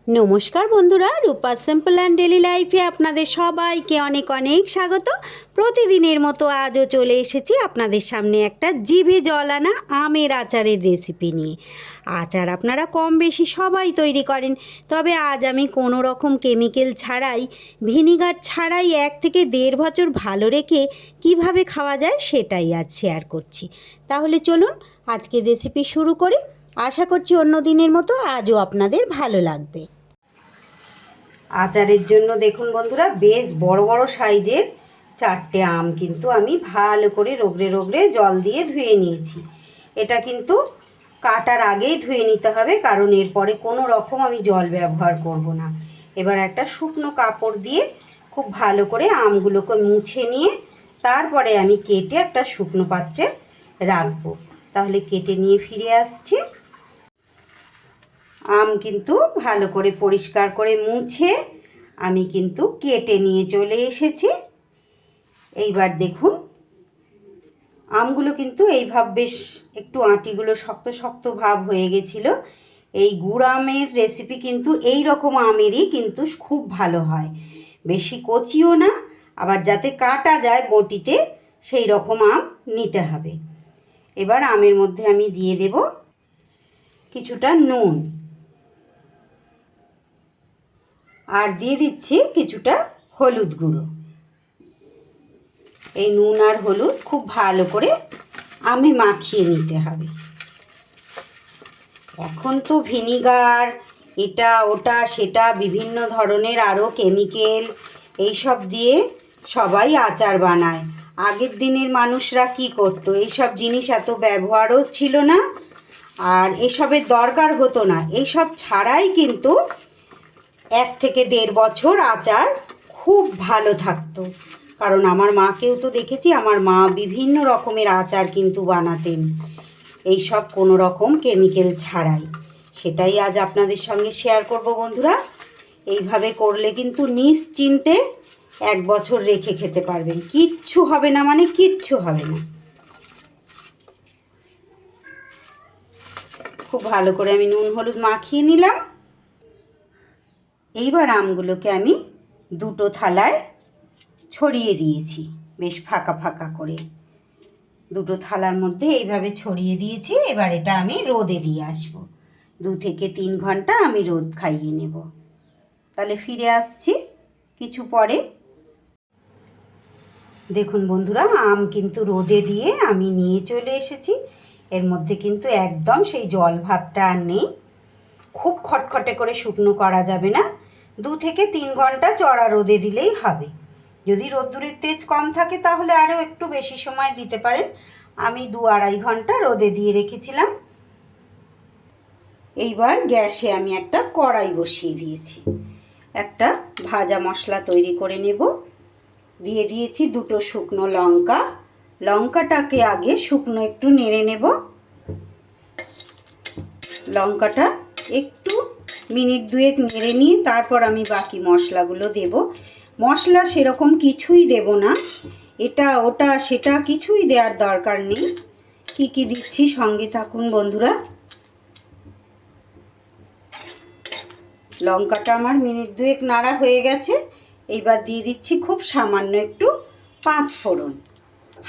নমস্কার বন্ধুরা, রূপা simple and daily লাইফে আপনাদের সবাইকে অনেক অনেক স্বাগত। প্রতিদিনের মতো আজও চলে এসেছি আপনাদের সামনে একটা জিভে জল আনা আমের আচারের রেসিপি নিয়ে। আচার আপনারা কম বেশি সবাই তৈরি করেন, তবে আজ আমি কোনো রকম কেমিক্যাল ছাড়াই, ভিনিগার ছাড়াই 1 থেকে 1.5 বছর ভালো রেখে কিভাবে খাওয়া যায় সেটাই আজ শেয়ার করছি। তাহলে চলুন আজকের রেসিপি শুরু করি। আশা করছি অন্য দিনের মতো আজও আপনাদের ভালো লাগবে। আচারের জন্য দেখুন বন্ধুরা, বেশ বড় বড় সাইজের 4টে আম কিন্তু আমি ভালো করে রগড়ে রগড়ে জল দিয়ে ধুয়ে নিয়েছি। এটা কিন্তু কাটার আগেই ধুয়ে নিতে হবে, কারণ এরপরে কোনো রকম আমি জল ব্যবহার করব না। এবার একটা শুকনো কাপড় দিয়ে খুব ভালো করে আমগুলোকে মুছে নিয়ে তারপরে আমি কেটে একটা শুকনো পাত্রে রাখবো। তাহলে কেটে নিয়ে ফিরে আসছি। আম কিন্তু ভালো করে পরিষ্কার করে মুছে আমি কিন্তু কেটে নিয়ে চলে এসেছি। এইবার দেখুন আমগুলো কিন্তু এইভাবে বেশ একটু আঁটিগুলো শক্ত শক্ত ভাব হয়ে গেছিলো। এই গুড় আমের রেসিপি কিন্তু এই রকম আমেরই কিন্তু খুব ভালো হয়, বেশি কচিও না, আবার যাতে কাটা যায় বটিতে সেই রকম আম নিতে হবে। এবার আমের মধ্যে আমি দিয়ে দেব কিছুটা নুন, আর দিয়ে দিচ্ছি কিছুটা হলুদ গুঁড়ো। এই নুন আর হলুদ খুব ভালো করে আমে মাখিয়ে নিতে হবে। এখন তো ভিনিগার, এটা ওটা সেটা বিভিন্ন ধরনের আরও কেমিক্যাল এইসব দিয়ে সবাই আচার বানায়। আগের দিনের মানুষরা কি করতো, এইসব জিনিস এত ব্যবহারও ছিল না, আর এসবের দরকার হতো না। এইসব ছাড়াই কিন্তু 1 থেকে 1.5 বছর আচার খুব ভালো থাকতো। কারণ আমার মাকেও তো দেখেছি, আমার মা বিভিন্ন রকমের আচার কিন্তু বানাতেন এইসব কোনো রকম কেমিক্যাল ছাড়াই। সেটাই আজ আপনাদের সঙ্গে শেয়ার করব বন্ধুরা। এইভাবে করলে কিন্তু নিশ্চিন্তে 1 বছর রেখে খেতে পারবেন, কিচ্ছু হবে না, মানে কিচ্ছু হবে না। খুব ভালো করে আমি নুন হলুদ মাখিয়ে নিলাম। এইবার আমগুলোকে আমি 2টো থালায় ছড়িয়ে দিয়েছি, বেশ ফাঁকা ফাঁকা করে 2টো থালার মধ্যে এইভাবে ছড়িয়ে দিয়েছি। এবার এটা আমি রোদে দিয়ে আসবো, 2 থেকে 3 ঘন্টা আমি রোদ খাইয়ে নেব। তাহলে ফিরে আসছি কিছু পরে। দেখুন বন্ধুরা, আম কিন্তু রোদে দিয়ে আমি নিয়ে চলে এসেছি। এর মধ্যে কিন্তু একদম সেই জল ভাবটা আর নেই। খুব খটখটে করে শুকনো করা যাবে না, 2 থেকে 3 ঘন্টা চড়া রোদে দিলেই হবে। যদি রোদ্দুরের তেজ কম থাকে তাহলে আরও একটু বেশি সময় দিতে পারেন। আমি 2-2.5 ঘন্টা রোদে দিয়ে রেখেছিলাম। এইবার গ্যাসে আমি একটা কড়াই বসিয়ে দিয়েছি, একটা ভাজা মশলা তৈরি করে নেব। দিয়ে দিয়েছি 2টো শুকনো লঙ্কা। লঙ্কাটাকে আগে শুকনো একটু নেড়ে নেব। লঙ্কাটা একটু মিনিট 2 নেড়ে নিয়ে তারপর আমি বাকি মশলাগুলো দেব। মশলা সেরকম কিছুই দেব না, এটা ওটা সেটা কিছুই দেওয়ার দরকার নেই। কি কি দিচ্ছি সঙ্গে থাকুন বন্ধুরা। লঙ্কাটা আমার মিনিট 2 নাড়া হয়ে গেছে। এইবার দিয়ে দিচ্ছি খুব সামান্য একটু 5 ফোড়ন,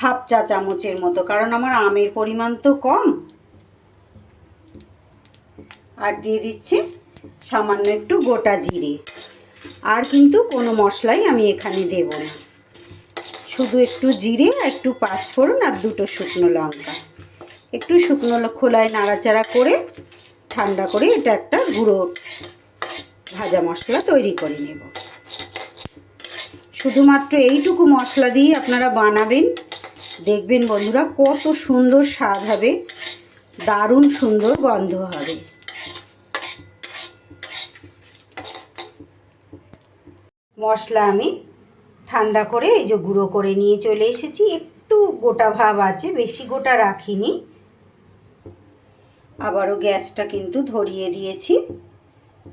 হাফ চা চামচের মতো, কারণ আমার আমের পরিমাণ তো কম। আর দিয়ে দিচ্ছি সামান্য একটু গোটা জিরে। আর কিন্তু কোনো মশলাই আমি এখানে দেব না, শুধু একটু জিরে, একটু 5 ফোড়ন আর 2টো শুকনো লঙ্কা। একটু শুকনো খোলায় নাড়াচাড়া করে ঠান্ডা করে এটা একটা গুঁড়ো ভাজা মশলা তৈরি করে নেব। শুধুমাত্র এইটুকু মশলা দিয়ে আপনারা বানাবেন, দেখবেন বন্ধুরা কত সুন্দর স্বাদ হবে, দারুণ সুন্দর গন্ধ হবে। মশলা আমি ঠান্ডা করে এই যে গুঁড়ো করে নিয়ে চলে এসেছি। একটু গোটা ভাব আছে, বেশি গোটা রাখিনি। আবারও গ্যাসটা কিন্তু ধরিয়ে দিয়েছি।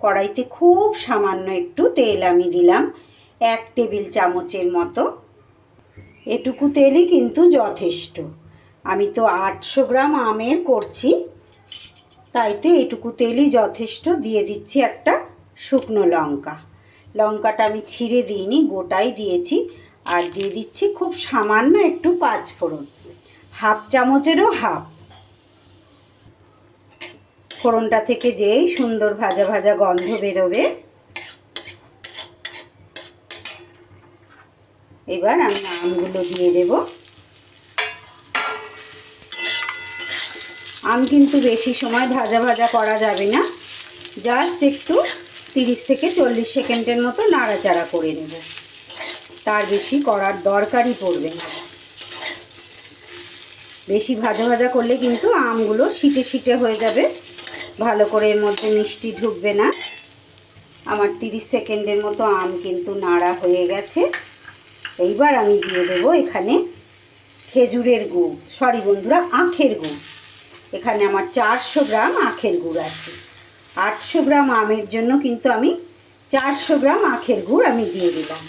কড়াইতে খুব সামান্য একটু তেল আমি দিলাম, 1 টেবিল চামচের মতো। এটুকু তেলই কিন্তু যথেষ্ট। আমি তো 800 গ্রাম আমের করছি, তাইতে এটুকু তেলই যথেষ্ট। দিয়ে দিচ্ছি একটা শুকনো লঙ্কা, লঙ্কাটা আমি ছিঁড়ে দিইনি, গোটাই দিয়েছি। আর দিয়ে দিচ্ছি খুব সামান্য একটু পাঁচফোড়ন, হাফ চামচেরও হাফ। ফোড়নটা থেকে যেই সুন্দর ভাজা ভাজা গন্ধ বেরোবে, এবার আমি আমগুলো দিয়ে দেব। আম কিন্তু বেশি সময় ভাজা ভাজা করা যাবে না, জাস্ট একটু 30 থেকে 40 সেকেন্ডের মতো নাড়াচাড়া করে নেব, তার বেশি করার দরকারই পড়বে না। বেশি ভাজা ভাজা করলে কিন্তু আমগুলো শিটে শিটে হয়ে যাবে, ভালো করে এর মধ্যে মিষ্টি ঢুকবে না। আমার 30 সেকেন্ডের মতো আম কিন্তু নাড়া হয়ে গেছে। এইবার আমি দিয়ে দেবো এখানে খেজুরের গুড়, সরি বন্ধুরা, আখের গুড়। এখানে আমার 400 গ্রাম আখের গুড় আছে। 800 গ্রাম আমের জন্য কিন্তু আমি 400 গ্রাম আখের গুড় আমি দিয়ে দিলাম।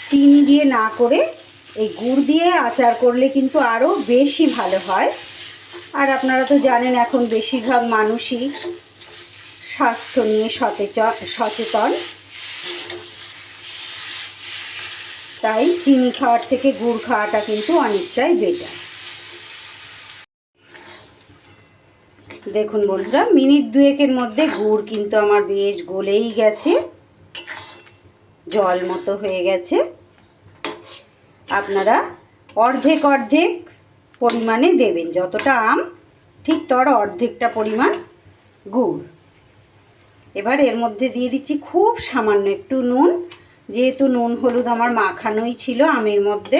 চিনি দিয়ে না করে এই গুড় দিয়ে আচার করলে কিন্তু আরও বেশি ভালো হয়। আর আপনারা তো জানেন এখন বেশিরভাগ মানুষই স্বাস্থ্য নিয়ে সচেতন, তাই চিনি খাওয়ার থেকে গুড় খাওয়াটা কিন্তু অনেকটাই বেটার। দেখুন বন্ধুরা, মিনিট 2-এর মধ্যে গুড় কিন্তু আমার বেশ গলেই গেছে, জল মতো হয়ে গেছে। আপনারা অর্ধেক অর্ধেক পরিমাণে দেবেন, যতটা আম ঠিক তার অর্ধেকটা পরিমাণ গুড়। এবার এর মধ্যে দিয়ে দিচ্ছি খুব সামান্য একটু নুন, যেহেতু নুন হলুদ আমার মাখানোই ছিল আমের মধ্যে,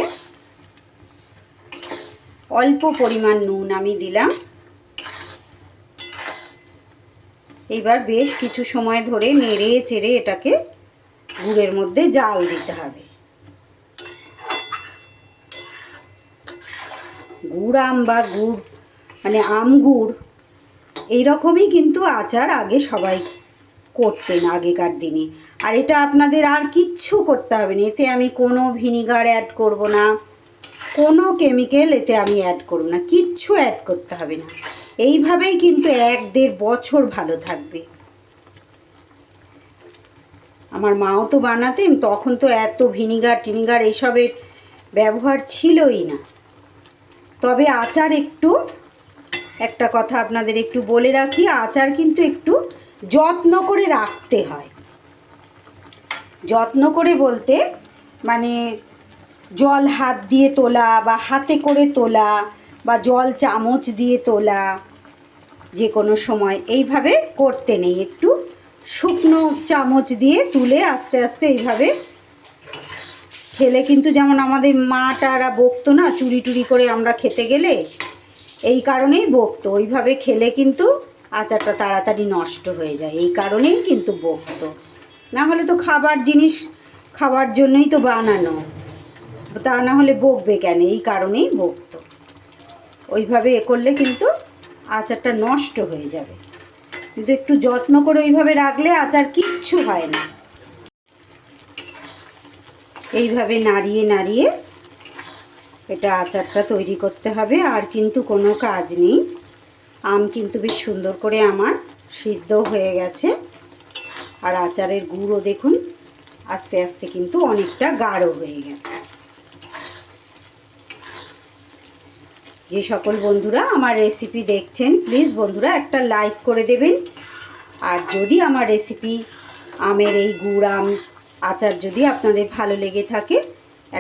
অল্প পরিমাণ নুন আমি দিলাম। এবার বেশ কিছু সময় ধরে নেড়ে চেড়ে এটাকে গুড়ের মধ্যে জাল দিতে হবে। গুড় আম বা গুড় মানে আম গুড় এইরকমই কিন্তু আচার আগে সবাই করতেন আগেকার দিনে। আর এটা আপনাদের আর কিচ্ছু করতে হবে না, এতে আমি কোনো ভিনিগার অ্যাড করব না, কোনো কেমিক্যাল এতে আমি অ্যাড করব না, কিচ্ছু অ্যাড করতে হবে না। এইভাবেই কিন্তু 1-1.5 বছর ভালো থাকবে। আমার মাও তো বানাতেন, তখন তো এত ভিনিগার টিনিগার এসবের ব্যবহার ছিলই না। তবে আচার একটা কথা আপনাদের একটু বলে রাখি, আচার কিন্তু একটু যত্ন করে রাখতে হয়। যত্ন করে বলতে মানে জল হাত দিয়ে তোলা বা হাতে করে তোলা বা জল চামচ দিয়ে তোলা, যে কোনো সময় এইভাবে করতে নেই। একটু শুকনো চামচ দিয়ে তুলে আস্তে আস্তে এইভাবে খেলে কিন্তু, যেমন আমাদের মাটারা বকতো না চুরি টুরি করে আমরা খেতে গেলে, এই কারণেই বকতো। ওইভাবে খেলে কিন্তু আচারটা তাড়াতাড়ি নষ্ট হয়ে যায়, এই কারণেই কিন্তু বকতো। না হলে তো খাবার জিনিস খাওয়ার জন্যই তো বানানো, তা না হলে বকবে কেন, এই কারণেই বকতো। ওইভাবে করলে কিন্তু আচারটা নষ্ট হয়ে যাবে, কিন্তু একটু যত্ন করে ওইভাবে রাখলে আচার কিচ্ছু হয় না। এইভাবে নাড়িয়ে নাড়িয়ে এটা আচারটা তৈরি করতে হবে, আর কিন্তু কোনো কাজ নেই। আম কিন্তু বেশ সুন্দর করে আমার সিদ্ধ হয়ে গেছে, আর আচারের গুঁড়ো দেখুন আস্তে আস্তে কিন্তু অনেকটা গাঢ় হয়ে গেছে। যে সকল বন্ধুরা আমার রেসিপি দেখছেন, প্লিজ বন্ধুরা একটা লাইক করে দেবেন। আর যদি আমার রেসিপি আমের এই গুড় আম আচার যদি আপনাদের ভালো লেগে থাকে,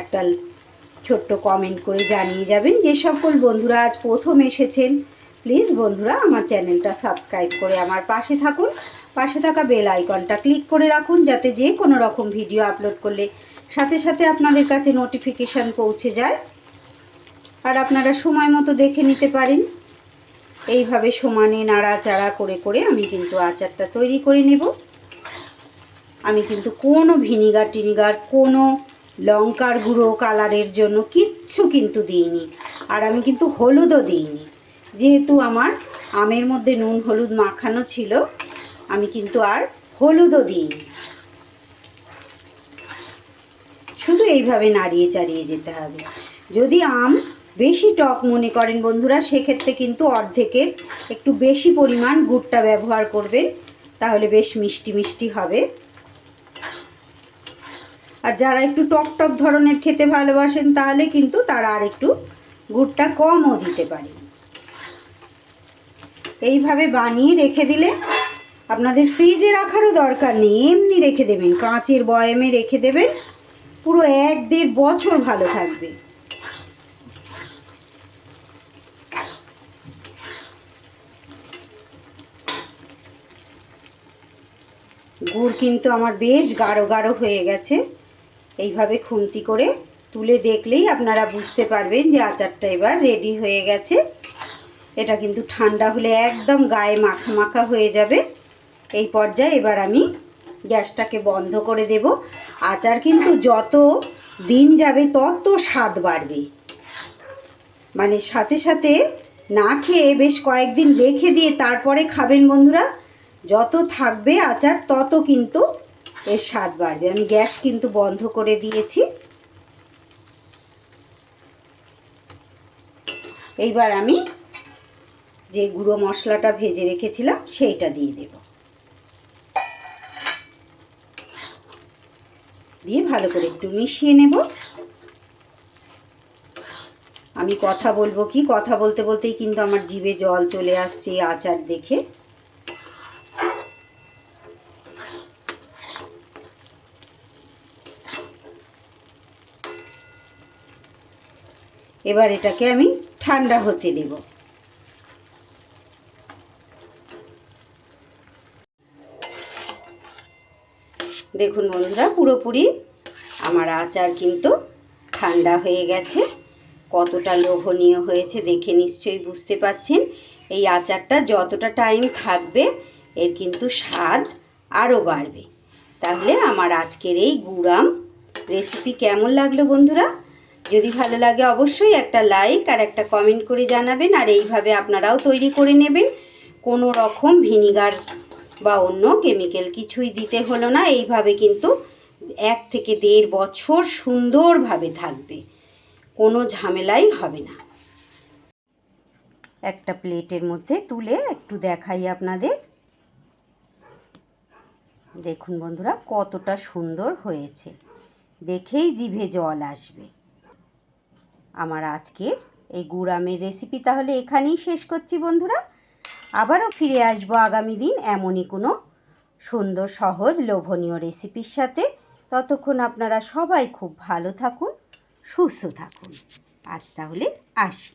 একটা ছোট্ট কমেন্ট করে জানিয়ে যাবেন। যে সকল বন্ধুরা আজ প্রথম এসেছেন, প্লিজ বন্ধুরা আমার চ্যানেলটা সাবস্ক্রাইব করে আমার পাশে থাকুন, পাশে থাকা বেল আইকনটা ক্লিক করে রাখুন, যাতে যে কোনো রকম ভিডিও আপলোড করলে সাথে সাথে আপনাদের কাছে নোটিফিকেশান পৌঁছে যায়, আর আপনারা সময় মতো দেখে নিতে পারেন। এইভাবে সমানে নাড়াচাড়া করে করে আমি কিন্তু আচারটা তৈরি করে নেব। আমি কিন্তু কোনো ভিনিগার টিনিগার, কোনো লঙ্কার গুঁড়ো কালারের জন্য কিচ্ছু কিন্তু দিইনি, আর আমি কিন্তু হলুদও দিইনি। যেহেতু আমার আমের মধ্যে নুন হলুদ মাখানো ছিল, আমি কিন্তু আর হলুদও দিইনি। শুধু এইভাবে নাড়িয়ে চাড়িয়ে যেতে হবে। যদি আম বেশি টক মনে করেন বন্ধুরা, সেক্ষেত্রে কিন্তু অর্ধেকের একটু বেশি পরিমাণ গুড়টা ব্যবহার করবেন, তাহলে বেশ মিষ্টি মিষ্টি হবে। আর যারা একটু টক টক ধরনের খেতে ভালোবাসেন তাহলে কিন্তু তারা আর একটু গুড়টা কমও দিতে পারেন। এইভাবে বানিয়ে রেখে দিলে আপনাদের ফ্রিজে রাখারও দরকার নেই, এমনি রেখে দেবেন, কাঁচের বয়ামে রেখে দেবেন, পুরো 1-1.5 বছর ভালো থাকবে। গুড় কিন্তু আমার বেশ গাঢ় গাঢ় হয়ে গেছে। এইভাবে খুন্তি করে তুলে দেখলেই আপনারা বুঝতে পারবেন যে আচারটা এবার রেডি হয়ে গেছে। এটা কিন্তু ঠান্ডা হলে একদম গায়ে মাখা মাখা হয়ে যাবে। এই পর্যায়ে এবার আমি গ্যাসটাকে বন্ধ করে দেব। আচার কিন্তু যত দিন যাবে তত স্বাদ বাড়বে, মানে সাথে সাথে না খেয়ে বেশ কয়েকদিন রেখে দিয়ে তারপরে খাবেন বন্ধুরা, যত থাকবে আচার তত কিন্তু এর স্বাদ বাড়বে। আমি গ্যাস কিন্তু বন্ধ করে দিয়েছি। এইবার আমি যে গুঁড়ো মশলাটা ভেজে রেখেছিলাম সেইটা দিয়ে দেব, দিয়ে ভালো করে একটু মিশিয়ে নেব। আমি কথা বলবো কি, কথা বলতে বলতেই কিন্তু আমার জিভে জল চলে আসছে আচার দেখে। এবার এটাকে আমি ঠান্ডা হতে দেব। দেখুন বন্ধুরা, পুরোপুরি আমার আচার কিন্তু ঠান্ডা হয়ে গেছে। কতটা লোভনীয় হয়েছে দেখে নিশ্চয়ই বুঝতে পাচ্ছেন। এই আচারটা যতটা টাইম থাকবে এর কিন্তু স্বাদ আরও বাড়বে। তাহলে আমার আজকের এই গুড়াম রেসিপি কেমন লাগলো বন্ধুরা? যদি ভালো লাগে অবশ্যই একটা লাইক আর একটা কমেন্ট করে জানাবেন। আর এইভাবে আপনারাও তৈরি করে নেবেন, কোনো রকম ভিনিগার বা অন্য কেমিক্যাল কিছুই দিতে হলো না। এইভাবে কিন্তু 1 থেকে 1.5 বছর সুন্দরভাবে থাকবে, কোনো ঝামেলাই হবে না। একটা প্লেটের মধ্যে তুলে একটু দেখাই আপনাদের। দেখুন বন্ধুরা কতটা সুন্দর হয়েছে, দেখেই জিভে জল আসবে। আমার আজকের এই গুড়ামের রেসিপি তাহলে এখানেই শেষ করছি বন্ধুরা। আবারও ফিরে আসবো আগামী দিন এমনই কোনো সুন্দর সহজ লোভনীয় রেসিপির সাথে। ততক্ষণ আপনারা সবাই খুব ভালো থাকুন, সুস্থ থাকুন। আজ তাহলে আসি।